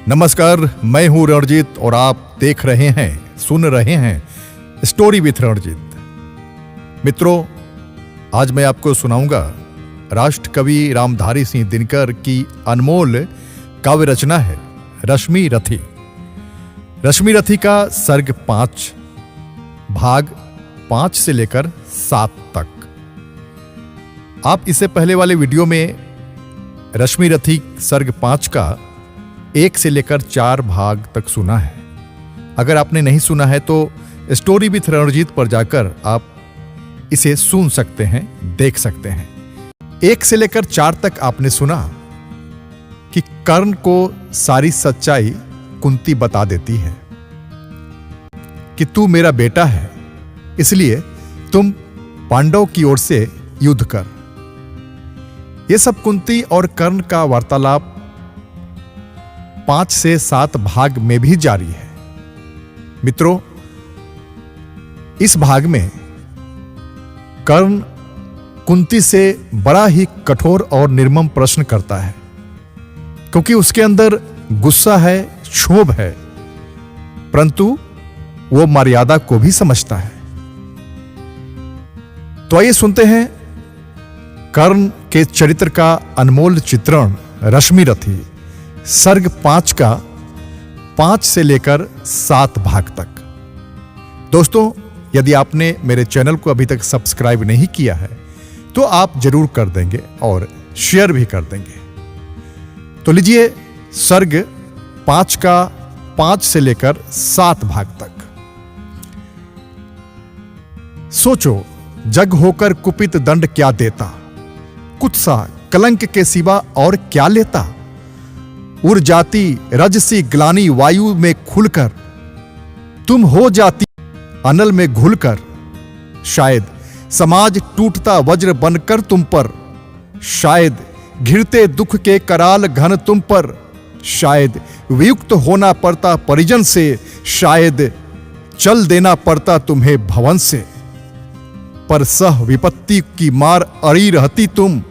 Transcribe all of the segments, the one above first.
नमस्कार, मैं हूं रणजीत और आप देख रहे हैं, सुन रहे हैं स्टोरी विथ रणजीत। मित्रों, आज मैं आपको सुनाऊंगा राष्ट्र कवि रामधारी सिंह दिनकर की अनमोल काव्य रचना है रश्मि रथी। रश्मि रथी का सर्ग 5, भाग 5 से लेकर 7 तक। आप इससे पहले वाले वीडियो में रश्मि रथी सर्ग 5 का 1 से लेकर 4 भाग तक सुना है। अगर आपने नहीं सुना है तो स्टोरी विथ रणजीत पर जाकर आप इसे सुन सकते हैं, देख सकते हैं। 1 से लेकर 4 तक आपने सुना कि कर्ण को सारी सच्चाई कुंती बता देती है कि तू मेरा बेटा है, इसलिए तुम पांडव की ओर से युद्ध कर। यह सब कुंती और कर्ण का वार्तालाप 5 से 7 भाग में भी जारी है। मित्रों, इस भाग में कर्ण कुंती से बड़ा ही कठोर और निर्मम प्रश्न करता है, क्योंकि उसके अंदर गुस्सा है, क्षोभ है, परंतु वो मर्यादा को भी समझता है। तो आइए सुनते हैं कर्ण के चरित्र का अनमोल चित्रण रश्मि रथी सर्ग 5 का 5 से लेकर 7 भाग तक। दोस्तों, यदि आपने मेरे चैनल को अभी तक सब्सक्राइब नहीं किया है तो आप जरूर कर देंगे और शेयर भी कर देंगे। तो लीजिए सर्ग 5 का 5 से लेकर 7 भाग तक। सोचो, जग होकर कुपित दंड क्या देता, कुत्सा कलंक के सिवा और क्या लेता। उड़ जाती रजसी ग्लानि वायु में खुलकर, तुम हो जाती अनल में घुलकर। शायद समाज टूटता वज्र बनकर तुम पर, शायद घिरते दुख के कराल घन तुम पर। शायद वियुक्त होना पड़ता परिजन से, शायद चल देना पड़ता तुम्हें भवन से। पर सह विपत्ति की मार अड़ी रहती तुम,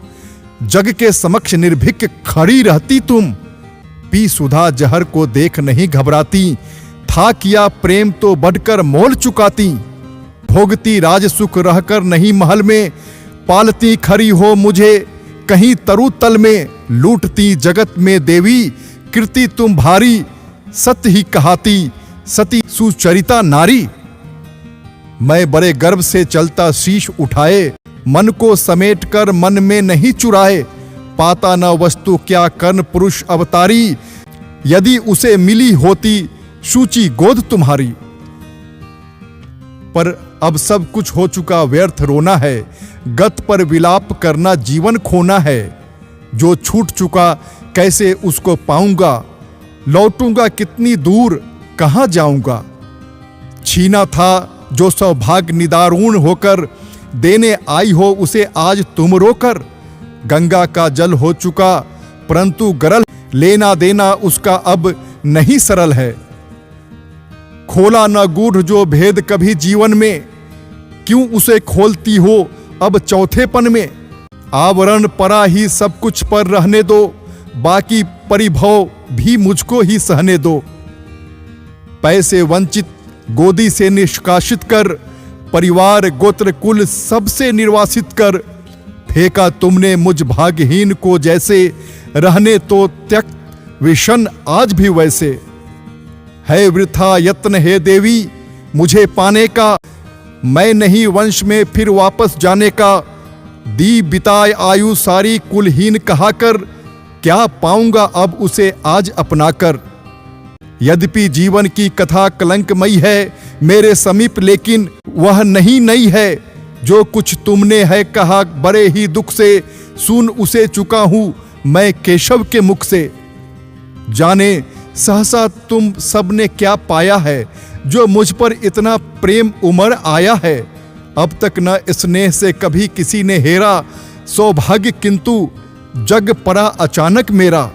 जग के समक्ष निर्भीक खड़ी रहती तुम। पी सुधा जहर को देख नहीं घबराती, था किया प्रेम तो बढ़कर मोल चुकाती। भोगती राज सुख रहकर नहीं महल में, पालती खरी हो मुझे कहीं तरु तल में। लूटती जगत में देवी कीर्ति तुम भारी, सत्य ही कहाती सती सुचरिता नारी। मैं बड़े गर्व से चलता शीश उठाए, मन को समेट कर मन में नहीं चुराए। पाता न वस्तु क्या कर्ण पुरुष अवतारी, यदि उसे मिली होती सूची गोद तुम्हारी। पर अब सब कुछ हो चुका, व्यर्थ रोना है, गत पर विलाप करना जीवन खोना है। जो छूट चुका कैसे उसको पाऊंगा, लौटूंगा कितनी दूर कहां जाऊंगा। छीना था जो सौभाग्य निदारुण होकर, देने आई हो उसे आज तुम रोकर। गंगा का जल हो चुका परंतु गरल, लेना देना उसका अब नहीं सरल है। खोला न गूढ़ जो भेद कभी जीवन में, क्यों उसे खोलती हो अब चौथेपन में। आवरण परा ही सब कुछ पर रहने दो, बाकी परिभव भी मुझको ही सहने दो। पैसे वंचित गोदी से निष्कासित कर, परिवार गोत्र कुल सबसे निर्वासित कर। फेंका तुमने मुझ भाग्यहीन को जैसे, रहने तो त्यक्त विषण आज भी वैसे। है वृथा यत्न हे देवी मुझे पाने का, मैं नहीं वंश में फिर वापस जाने का। दी बिताए आयु सारी कुलहीन कहाकर, क्या पाऊंगा अब उसे आज अपनाकर। यद्यपि जीवन की कथा कलंकमयी है मेरे समीप, लेकिन वह नहीं नई है। जो कुछ तुमने है कहा बड़े ही दुख से, सुन उसे चुका हूं मैं केशव के मुख से। जाने सहसा तुम सबने क्या पाया है, जो मुझ पर इतना प्रेम उमड़ आया है। अब तक न स्नेह से कभी किसी ने हेरा, सौभाग्य किंतु जग पड़ा अचानक मेरा।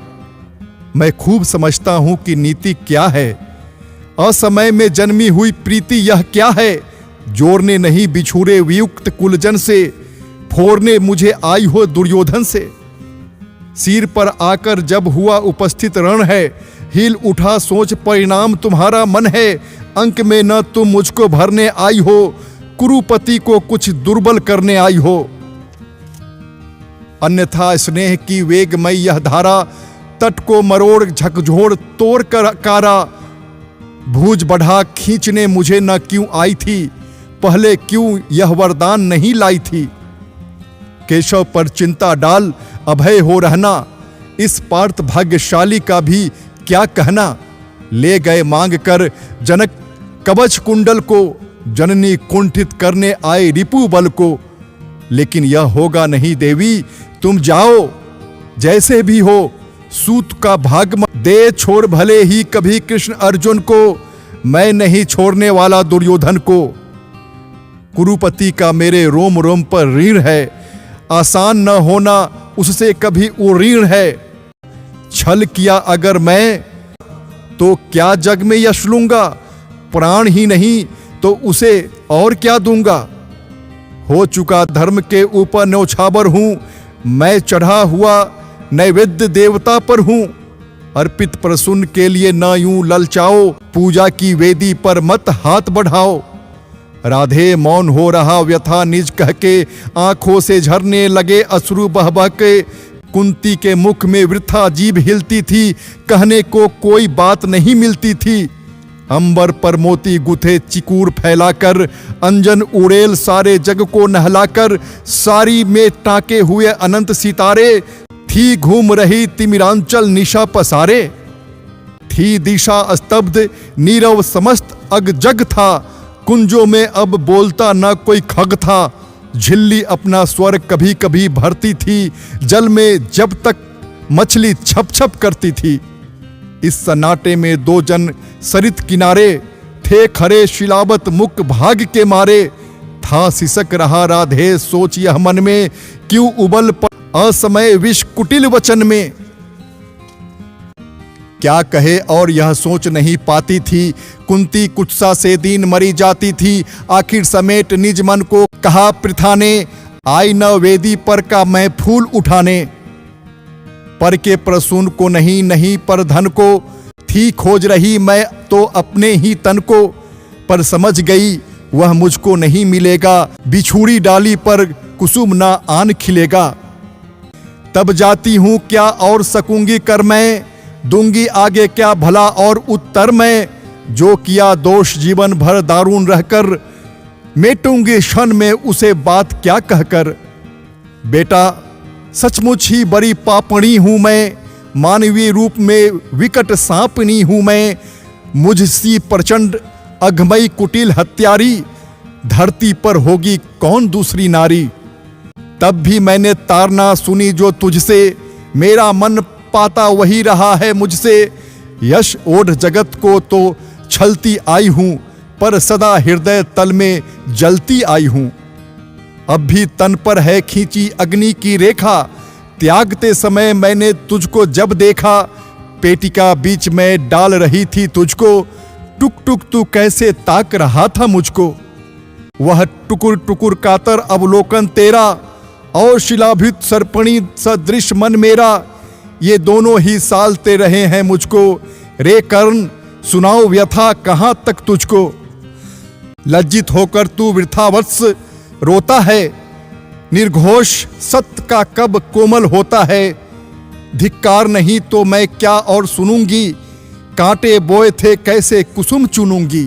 मैं खूब समझता हूं कि नीति क्या है, असमय में जन्मी हुई प्रीति यह क्या है। जोड़ने नहीं बिछुड़े वियुक्त कुलजन से, फोड़ने मुझे आई हो दुर्योधन से। सिर पर आकर जब हुआ उपस्थित रण है, हिल उठा सोच परिणाम तुम्हारा मन है, अंक में न तुम मुझको भरने आई हो, कुरुपति को कुछ दुर्बल करने आई हो। अन्यथा स्नेह की वेगमय यह धारा, तट को मरोड़ झकझोर तोड़ कर कारा, भूज बढ़ा खींचने मुझे न क्यों आई थी, पहले क्यों यह वरदान नहीं लाई थी। केशव पर चिंता डाल अभय हो रहना, इस पार्थ भाग्यशाली का भी क्या कहना। ले गए मांग कर जनक कवच कुंडल को, जननी कुंठित करने आए रिपु बल को। लेकिन यह होगा नहीं देवी, तुम जाओ जैसे भी हो, सूत का भाग दे छोड़ भले ही कभी कृष्ण अर्जुन को, मैं नहीं छोड़ने वाला दुर्योधन को। कुरुपति का मेरे रोम रोम पर ऋण है, आसान न होना उससे कभी उऋण है। छल किया अगर मैं तो क्या जग में यश लूंगा, प्राण ही नहीं तो उसे और क्या दूंगा। हो चुका धर्म के ऊपर न्यौछावर हूं, मैं चढ़ा हुआ नैवेद्य देवता पर हूं। अर्पित प्रसून के लिए न यूं ललचाओ, पूजा की वेदी पर मत हाथ बढ़ाओ। राधे मौन हो रहा व्यथा निज कह के, आंखों से झरने लगे अश्रु बह बह के। कुंती के मुख में वृथा जीभ हिलती थी, कहने को कोई बात नहीं मिलती थी। अंबर पर मोती गुथे चिकूर फैलाकर, अंजन उड़ेल सारे जग को नहलाकर। सारी में टाके हुए अनंत सितारे, थी घूम रही तिमिरांचल निशा पसारे। थी दिशा स्तब्ध नीरव समस्त अग जग था, कुंजों में अब बोलता न कोई खग था। झिल्ली अपना स्वर कभी कभी भरती थी, जल में जब तक मछली छप छप करती थी। इस सन्नाटे में दो जन सरित किनारे, थे खरे शिलावत मुक भाग के मारे। था सिसक रहा राधे सोच यह मन में, क्यों उबल असमय विष कुटिल वचन में। क्या कहे और यह सोच नहीं पाती थी, कुंती कुत्सा से दीन मरी जाती थी। आखिर समेट निज मन को कहा पृथाने, आई न वेदी पर का मैं फूल उठाने। पर के प्रसून को नहीं, नहीं पर धन को, थी खोज रही मैं तो अपने ही तन को। पर समझ गई वह मुझको नहीं मिलेगा, बिछुड़ी डाली पर कुसुम ना आन खिलेगा। तब जाती हूं क्या और सकूंगी कर मैं, दूंगी आगे क्या भला और उत्तर मैं। जो किया दोष जीवन भर दारुण रहकर, मेटूंगी क्षण में उसे बात क्या कहकर। बेटा सचमुच ही बड़ी पापणी हूं मैं, मानवीय रूप में विकट सांपनी हूं मैं। मुझसी प्रचंड अघमई कुटिल हत्यारी, धरती पर होगी कौन दूसरी नारी। तब भी मैंने तारना सुनी जो तुझसे, मेरा मन पाता वही रहा है मुझसे। यश ओढ़ जगत को तो छलती आई हूं, पर सदा हृदय तल में जलती आई हूं। अब भी तन पर है खींची अग्नि की रेखा, त्यागते समय मैंने तुझको जब देखा। पेटिका बीच में डाल रही थी तुझको, टुक टुक तू कैसे ताक रहा था मुझको। वह टुकुर टुकुर कातर अवलोकन तेरा, और शिलाभित सर्पणी सदृश मन मेरा। ये दोनों ही सालते रहे हैं मुझको, रे कर्ण सुनाओ व्यथा कहां तक तुझको। लज्जित होकर तू वृथावत्स रोता है, निर्घोष सत्य का कब कोमल होता है। धिक्कार नहीं तो मैं क्या और सुनूंगी, कांटे बोए थे कैसे कुसुम चुनूंगी।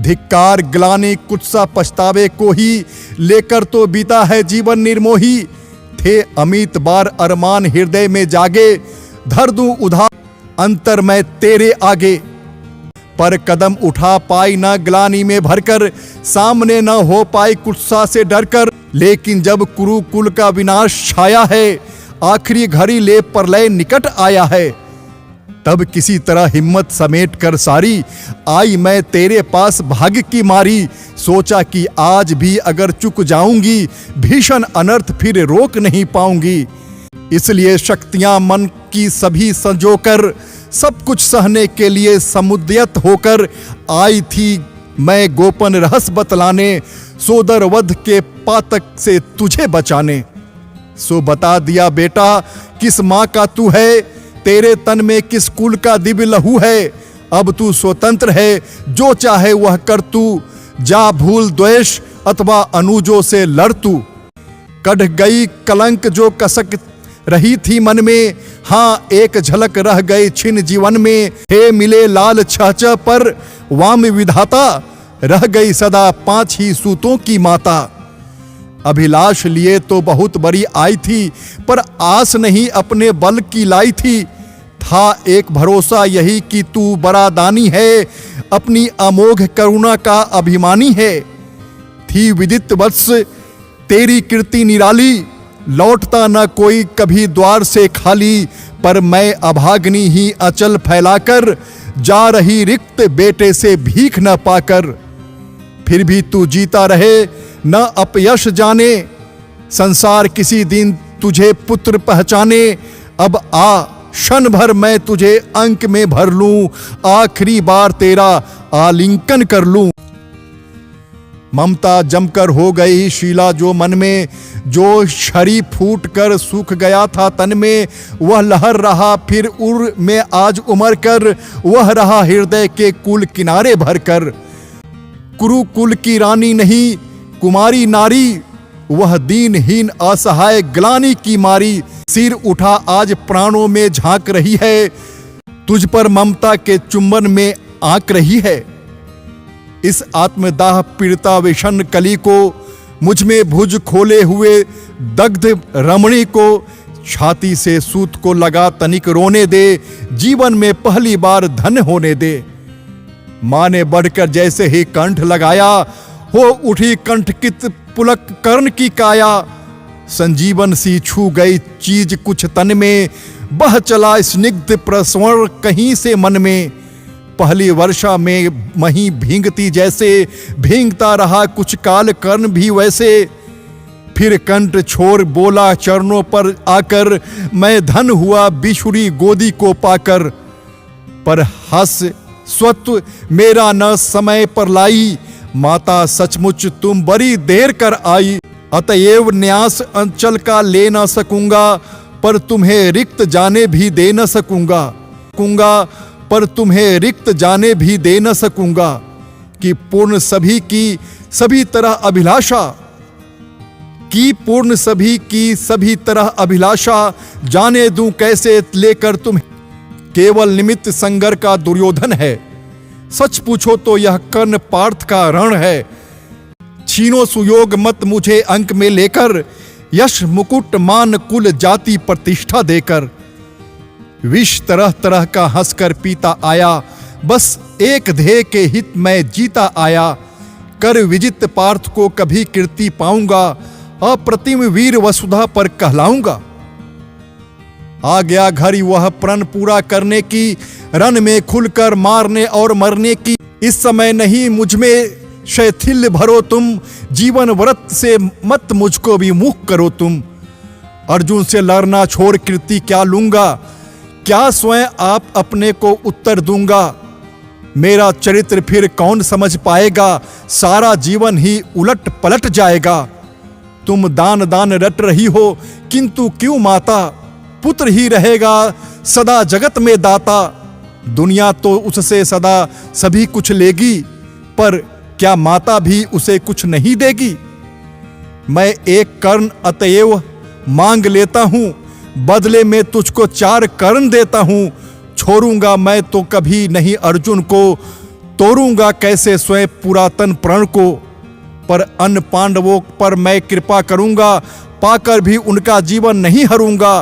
धिक्कार ग्लानि कुत्सा पछतावे को ही, लेकर तो बीता है जीवन निर्मोही। थे अमित बार अरमान हृदय में जागे, धर दूं उधार अंतर मैं तेरे आगे। पर कदम उठा पाई न ग्लानि में भरकर, सामने न हो पाई कुत्सा से डरकर। लेकिन जब कुरुकुल का विनाश छाया है, आखिरी घड़ी ले प्रलय निकट आया है। तब किसी तरह हिम्मत समेट कर सारी, आई मैं तेरे पास भाग्य की मारी। सोचा कि आज भी अगर चुक जाऊंगी, भीषण अनर्थ फिर रोक नहीं पाऊंगी। इसलिए शक्तियां मन की सभी संजोकर, सब कुछ सहने के लिए समुद्यत होकर आई थी मैं गोपन रहस्य बतलाने। सोदर वध के पातक से तुझे बचाने। सो बता दिया बेटा किस माँ का तू है, तेरे तन में किस कुल का दिव्य लहू है। अब तू स्वतंत्र है, जो चाहे वह कर तू। जा भूल द्वेष अथवा अनुजों से लड़ तू। कढ़ गई कलंक जो कसक रही थी मन में, हाँ एक झलक रह गई छिन जीवन में। हे मिले लाल छाचा पर वाम विधाता, रह गई सदा 5 ही सूतों की माता। अभिलाष लिए तो बहुत बड़ी आई थी, पर आस नहीं अपने बल की लाई थी। था एक भरोसा यही कि तू बड़ा दानी है, अपनी अमोघ करुणा का अभिमानी है। थी विदित वत्स तेरी कीर्ति निराली, लौटता न कोई कभी द्वार से खाली। पर मैं अभाग्नि ही अचल फैलाकर, जा रही रिक्त बेटे से भीख न पाकर। फिर भी तू जीता रहे न अपयश जाने, संसार किसी दिन तुझे पुत्र पहचाने। अब आ क्षण भर मैं तुझे अंक में भर लूं, आखिरी बार तेरा आलिंगन कर लूं। ममता जमकर हो गई शीला जो मन में, जो छरी फूट कर सूख गया था तन में। वह लहर रहा फिर उर में आज उमर कर, वह रहा हृदय के कुल किनारे भर कर। कुरुकुल की रानी नहीं कुमारी नारी, वह दीनहीन असहाय ग्लानि की मारी। सिर उठा आज प्राणों में झांक रही है, तुझ पर ममता के चुंबन में आंक रही है। इस आत्मदाह पीड़िता विषण कली को, मुझ में भुज खोले हुए दग्ध रमणी को। छाती से सूत को लगा तनिक रोने दे, जीवन में पहली बार धन होने दे। मां ने बढ़कर जैसे ही कंठ लगाया, हो उठी कंठकित पुलक कर्ण की काया। संजीवन सी छू गई चीज कुछ तन में, बह चला स्निग्ध प्रस्वरण कहीं से मन में। पहली वर्षा में मही भींगती जैसे, भींगता रहा कुछ काल कर्ण भी वैसे। फिर कंठ छोड़ बोला चरणों पर आकर, मैं धन हुआ बिछुड़ी गोदी को पाकर। पर हस स्वत्व मेरा न समय पर लाई, माता सचमुच तुम बड़ी देर कर आई। अतएव न्यास अंचल का ले न सकूंगा, पर तुम्हें रिक्त जाने भी दे न सकूंगा। पर तुम्हें रिक्त जाने भी दे न सकूंगा। कि पूर्ण सभी की सभी तरह अभिलाषा, की पूर्ण सभी की सभी तरह अभिलाषा। जाने दूं कैसे लेकर तुम, केवल निमित्त संगर का दुर्योधन है। सच पूछो तो यह कर्ण पार्थ का रण है। छीनो सुयोग मत मुझे अंक में लेकर, यश मुकुट मान कुल जाति प्रतिष्ठा देकर। विष तरह तरह का हंसकर पीता आया, बस एक ध्येय के हित में जीता आया। कर विजित पार्थ को कभी कीर्ति पाऊंगा, अप्रतिम वीर वसुधा पर कहलाऊंगा। आ गया घड़ी वह प्रण पूरा करने की, रण में खुलकर मारने और मरने की। इस समय नहीं मुझ में शैथिल्य भरो तुम, जीवन व्रत से मत मुझको विमुख करो तुम। अर्जुन से लड़ना छोड़ कीर्ति क्या लूंगा, क्या स्वयं आप अपने को उत्तर दूंगा। मेरा चरित्र फिर कौन समझ पाएगा, सारा जीवन ही उलट पलट जाएगा। तुम दान दान रट रही हो, किंतु क्यों माता, पुत्र ही रहेगा सदा जगत में दाता। दुनिया तो उससे सदा सभी कुछ लेगी, पर क्या माता भी उसे कुछ नहीं देगी। मैं एक कर्ण अतएव मांग लेता हूं, बदले में तुझको 4 कर्ण देता हूं। छोड़ूंगा मैं तो कभी नहीं अर्जुन को, तोड़ूंगा कैसे स्वयं पुरातन प्रण को। पर अन्य पांडवों पर मैं कृपा करूंगा, पाकर भी उनका जीवन नहीं हरूंगा।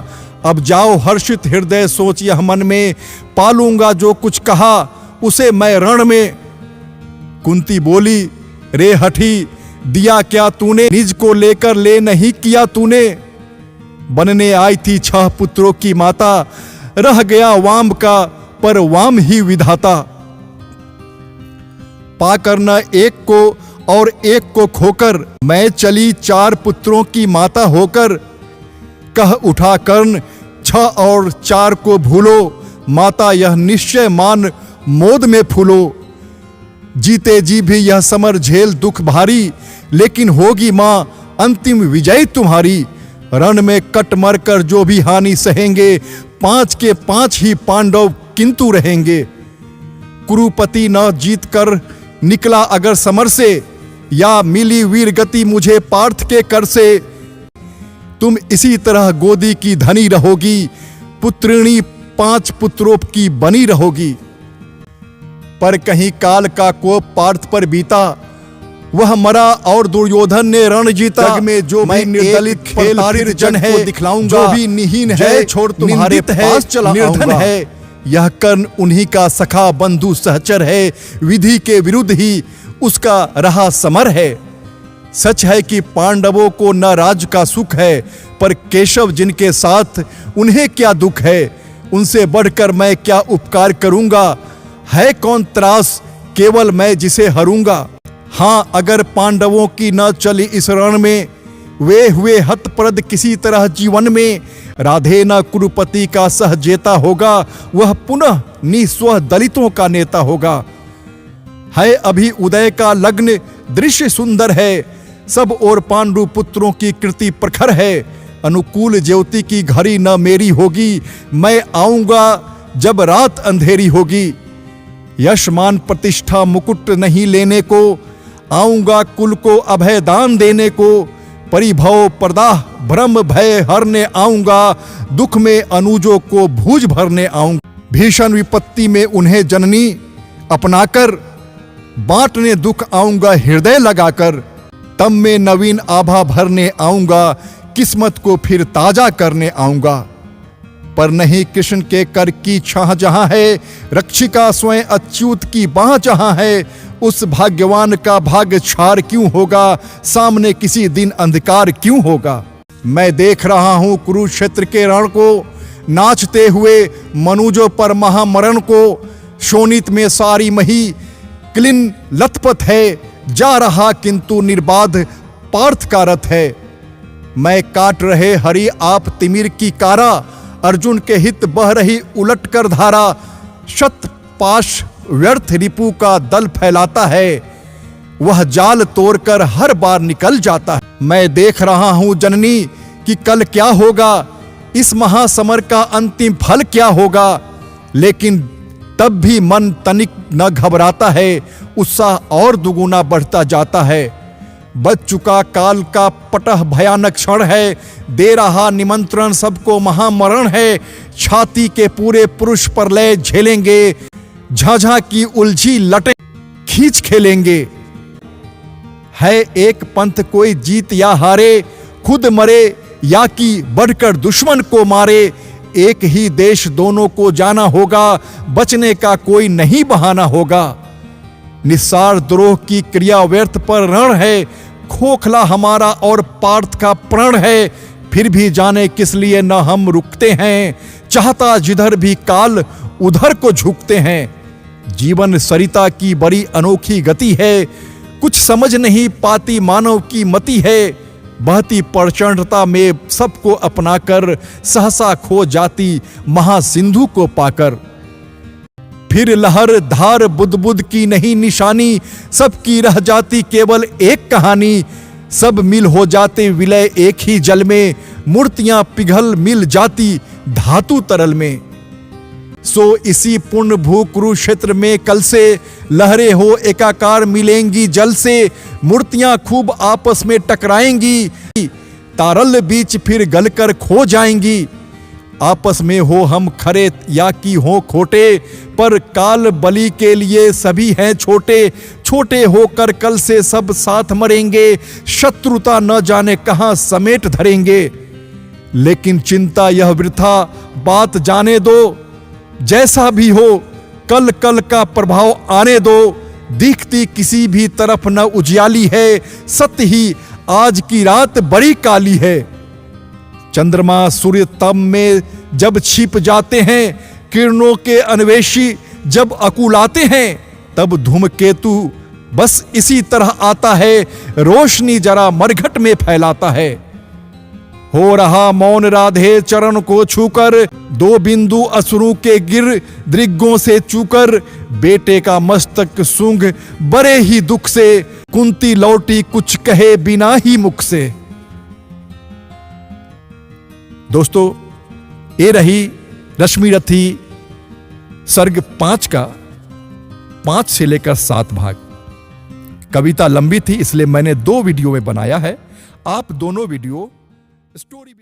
अब जाओ हर्षित हृदय सोच यह मन में, पालूंगा जो कुछ कहा उसे मैं रण में। कुंती बोली रे हठी, दिया क्या तूने, निज को लेकर ले नहीं किया तूने। बनने आई थी 6 पुत्रों की माता, रह गया वाम का पर वाम ही विधाता। पाकर न एक को और एक को खोकर, मैं चली 4 पुत्रों की माता होकर। कह उठा कर्ण 6 और 4 को भूलो, माता यह निश्चय मान मोद में फूलो। जीते जी भी यह समर झेल दुख भारी, लेकिन होगी मां अंतिम विजय तुम्हारी। रण में कट मरकर जो भी हानि सहेंगे, 5 के 5 ही पांडव किंतु रहेंगे। कुरुपति न जीत कर निकला अगर समर से, या मिली वीर गति मुझे पार्थ के कर से, तुम इसी तरह गोदी की धनी रहोगी, पुत्रिणी 5 पुत्रों की बनी रहोगी। पर कहीं काल का कोप पार्थ पर बीता, वह मरा और दुर्योधन ने रण जीता। जग में जो भी निर्दलित खेल फिर जन है दिखलाऊंगा, जो भी निहीन है छोड़ तुम्हारे पास चला निर्धन है। यह कर्ण उन्हीं का सखा बंधु सहचर है, विधि के विरुद्ध ही उसका रहा समर है। सच है कि पांडवों को न राज का सुख है, पर केशव जिनके साथ उन्हें क्या दुख है। उनसे बढ़कर मैं क्या उपकार करूंगा, है कौन त्रास केवल मैं जिसे हरूंगा। हाँ, अगर पांडवों की न चली इस रण में, वे हुए हतप्रद किसी तरह जीवन में। राधे न कुरुपति का सहजेता होगा, वह पुनः निस्वह दलितों का नेता होगा। है अभी उदय का लग्न दृश्य सुंदर है, सब और पांडु पुत्रों की कृति प्रखर है। अनुकूल ज्योति की घड़ी न मेरी होगी, मैं आऊंगा जब रात अंधेरी होगी। यश मान प्रतिष्ठा मुकुट नहीं लेने को, आऊंगा कुल को अभय दान देने को। परिभव प्रदाह भ्रम भय हरने आऊंगा, दुख में अनुजों को भूज भरने आऊंगा। भीषण विपत्ति में उन्हें जननी अपनाकर, बांटने दुख आऊंगा हृदय लगाकर। तब में नवीन आभा भरने आऊंगा, किस्मत को फिर ताजा करने आऊंगा। पर नहीं कृष्ण के कर की छाह जहां है, रक्षिका स्वयं अच्युत की बाह जहां है। उस भाग्यवान का भाग्य छार क्यों होगा, सामने किसी दिन अंधकार क्यों होगा। मैं देख रहा हूं कुरुक्षेत्र के रण को, नाचते हुए मनुजों पर महामरण को। शोणित में सारी मही क्लिन लथपथ है, जा रहा किंतु निर्बाध पार्थ का रथ है। मैं काट रहे हरि आप तिमिर की कारा, अर्जुन के हित बह रही उलट कर धारा। शत पाश व्यर्थ रिपु का दल फैलाता है, वह जाल तोड़कर हर बार निकल जाता है। मैं देख रहा हूं जननी कि कल क्या होगा, इस महासमर का अंतिम फल क्या होगा। लेकिन तब भी मन तनिक न घबराता है, उत्साह और दुगुना बढ़ता जाता है। बच चुका काल का पटह भयानक क्षण है, दे रहा निमंत्रण सबको महामरण है। छाती के पूरे पुरुष प्रलय झेलेंगे, झाझा की उलझी लटे खींच खेलेंगे। है एक पंथ कोई जीत या हारे, खुद मरे या कि बढ़कर दुश्मन को मारे। एक ही देश दोनों को जाना होगा, बचने का कोई नहीं बहाना होगा। निस्सार द्रोह की क्रिया व्यर्थ पर रण है, खोखला हमारा और पार्थ का प्रण है। फिर भी जाने किस लिए न हम रुकते हैं, चाहता जिधर भी काल उधर को झुकते हैं। जीवन सरिता की बड़ी अनोखी गति है, कुछ समझ नहीं पाती मानव की मति है। बहती प्रचंडता में सबको अपनाकर, सहसा खो जाती महासिंधु को पाकर। फिर लहर धार बुदबुद की नहीं निशानी, सबकी रह जाती केवल एक कहानी। सब मिल हो जाते विलय एक ही जल में, मूर्तियां पिघल मिल जाती धातु तरल में। सो इसी पुण्य भू कुरुक्षेत्र में कल से लहरें हो एकाकार मिलेंगी जल से। मूर्तियां खूब आपस में टकराएंगी, तारल बीच फिर गलकर खो जाएंगी। आपस में हो हम खरे या कि हो खोटे, पर काल बलि के लिए सभी हैं छोटे। छोटे होकर कल से सब साथ मरेंगे, शत्रुता न जाने कहां समेट धरेंगे। लेकिन चिंता यह वृथा बात जाने दो, जैसा भी हो कल कल का प्रभाव आने दो। दिखती किसी भी तरफ न उजियाली है, सत्य ही आज की रात बड़ी काली है। चंद्रमा सूर्य तम में जब छिप जाते हैं, किरणों के अन्वेषी जब अकुलाते हैं, तब धूमकेतु बस इसी तरह आता है, रोशनी जरा मरघट में फैलाता है। हो रहा मौन राधे चरण को छूकर, 2 बिंदु अश्रु के गिर दृग्गों से चूकर। बेटे का मस्तक सूंघ बड़े ही दुख से, कुंती लौटी कुछ कहे बिना ही मुख से। दोस्तों, ये रही रश्मि रथी सर्ग 5 का 5 से लेकर 7 भाग। कविता लंबी थी, इसलिए मैंने 2 वीडियो में बनाया है। आप दोनों वीडियो स्टोरी